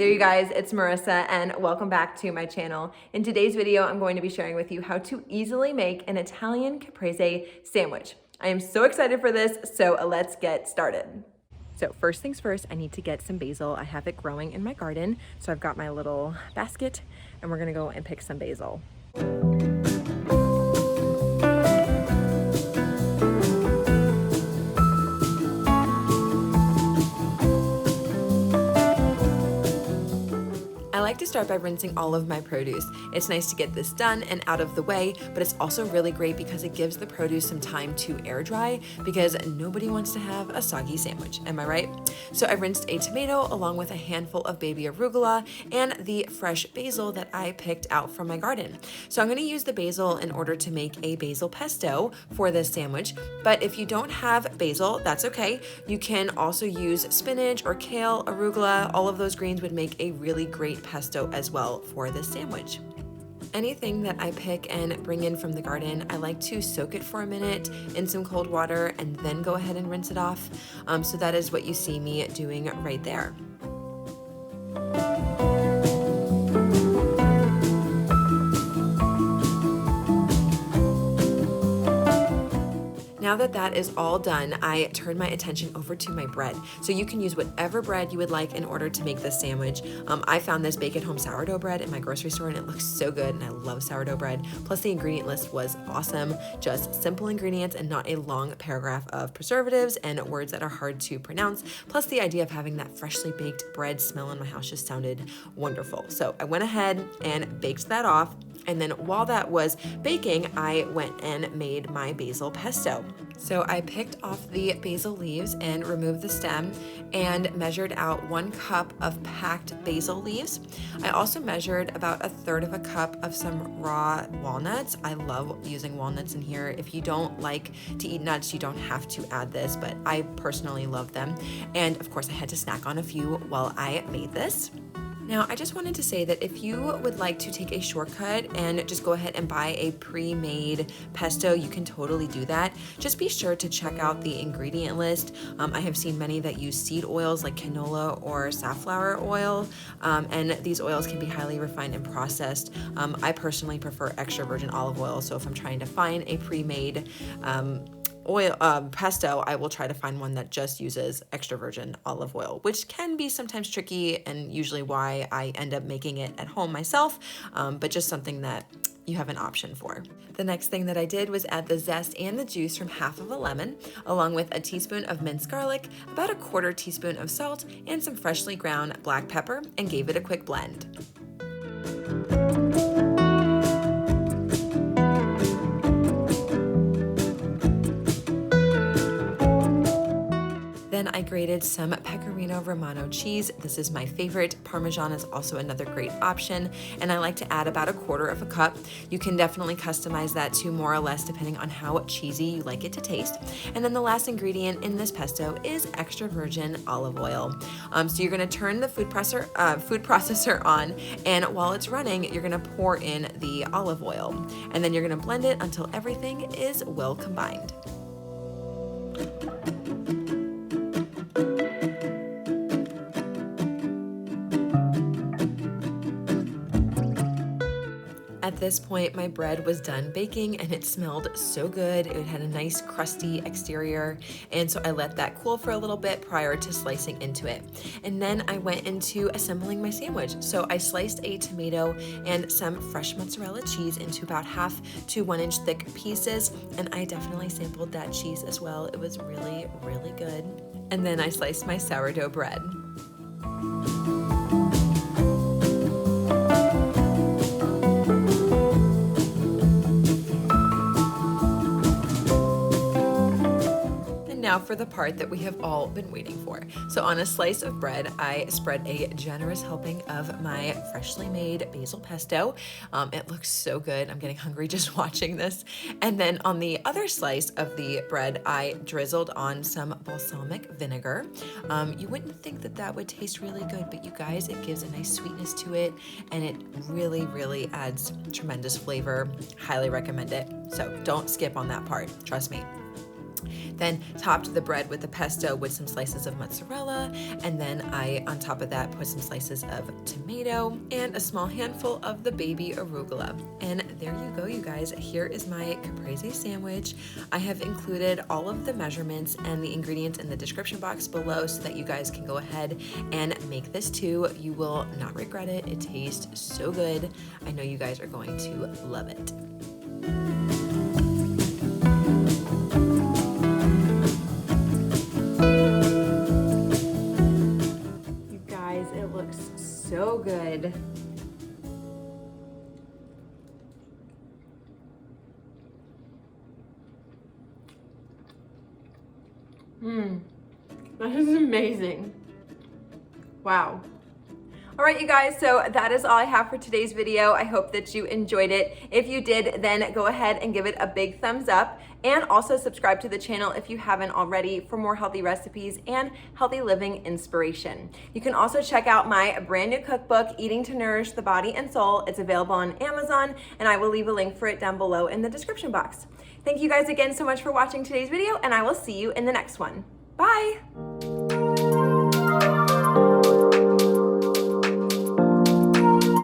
Hey there you guys, it's Marissa and welcome back to my channel. In today's video, I'm going to be sharing with you how to easily make an Italian Caprese sandwich. I am so excited for this, so let's get started. So first things first, I need to get some basil. I have it growing in my garden. So I've got my little basket and we're gonna go and pick some basil. I like to start by rinsing all of my produce. It's nice to get this done and out of the way, but it's also really great because it gives the produce some time to air dry because nobody wants to have a soggy sandwich, am I right? So I rinsed a tomato along with a handful of baby arugula and the fresh basil that I picked out from my garden. So I'm gonna use the basil in order to make a basil pesto for this sandwich, but if you don't have basil, that's okay. You can also use spinach or kale, arugula, all of those greens would make a really great pesto as well for this sandwich. Anything that I pick and bring in from the garden, I like to soak it for a minute in some cold water and then go ahead and rinse it off. So that is what you see me doing right there. Now that that is all done, I turn my attention over to my bread. So you can use whatever bread you would like in order to make this sandwich. I found this Bake at Home sourdough bread in my grocery store and it looks so good and I love sourdough bread. Plus the ingredient list was awesome. Just simple ingredients and not a long paragraph of preservatives and words that are hard to pronounce. Plus the idea of having that freshly baked bread smell in my house just sounded wonderful. So I went ahead and baked that off. And then while that was baking, I went and made my basil pesto. So I picked off the basil leaves and removed the stem and measured out 1 cup of packed basil leaves. I also measured about 1/3 cup of some raw walnuts. I love using walnuts in here. If you don't like to eat nuts, you don't have to add this, but I personally love them. And of course I had to snack on a few while I made this. Now, I just wanted to say that if you would like to take a shortcut and just go ahead and buy a pre-made pesto, you can totally do that. Just be sure to check out the ingredient list. I have seen many that use seed oils like canola or safflower oil, and these oils can be highly refined and processed. I personally prefer extra virgin olive oil, so if I'm trying to find a pre-made pesto, I will try to find one that just uses extra virgin olive oil, which can be sometimes tricky and usually why I end up making it at home myself, but just something that you have an option for. The next thing that I did was add the zest and the juice from half of a lemon, along with a teaspoon of minced garlic, about 1/4 teaspoon of salt, and some freshly ground black pepper, and gave it a quick blend. Then I grated some pecorino Romano cheese. This is my favorite. Parmesan is also another great option, and I like to add about 1/4 cup. You can definitely customize that to more or less depending on how cheesy you like it to taste. And then the last ingredient in this pesto is extra virgin olive oil. So you're gonna turn the food processor on, and while it's running, you're gonna pour in the olive oil, and then you're gonna blend it until everything is well combined. At this point, my bread was done baking and it smelled so good. It had a nice crusty exterior, and so I let that cool for a little bit prior to slicing into it. And then I went into assembling my sandwich. So I sliced a tomato and some fresh mozzarella cheese into about 1/2 to 1 inch thick pieces, and I definitely sampled that cheese as well. It was really, really good. And then I sliced my sourdough bread. Now for the part that we have all been waiting for. So on a slice of bread, I spread a generous helping of my freshly made basil pesto. It looks so good. I'm getting hungry just watching this. And then on the other slice of the bread, I drizzled on some balsamic vinegar. You wouldn't think that that would taste really good, but you guys, it gives a nice sweetness to it, and it really, really adds tremendous flavor. Highly recommend it. So don't skip on that part, trust me. Then topped the bread with the pesto with some slices of mozzarella, and then I, on top of that, put some slices of tomato and a small handful of the baby arugula. And there you go, you guys. Here is my caprese sandwich. I have included all of the measurements and the ingredients in the description box below so that you guys can go ahead and make this too. You will not regret it. It tastes so good. I know you guys are going to love it. You guys, it looks so good. That is amazing. Wow. All right, you guys, so that is all I have for today's video. I hope that you enjoyed it. If you did, then go ahead and give it a big thumbs up, and also subscribe to the channel if you haven't already for more healthy recipes and healthy living inspiration. You can also check out my brand new cookbook, Eating to Nourish the Body and Soul. It's available on Amazon, and I will leave a link for it down below in the description box. Thank you guys again so much for watching today's video, and I will see you in the next one. Bye.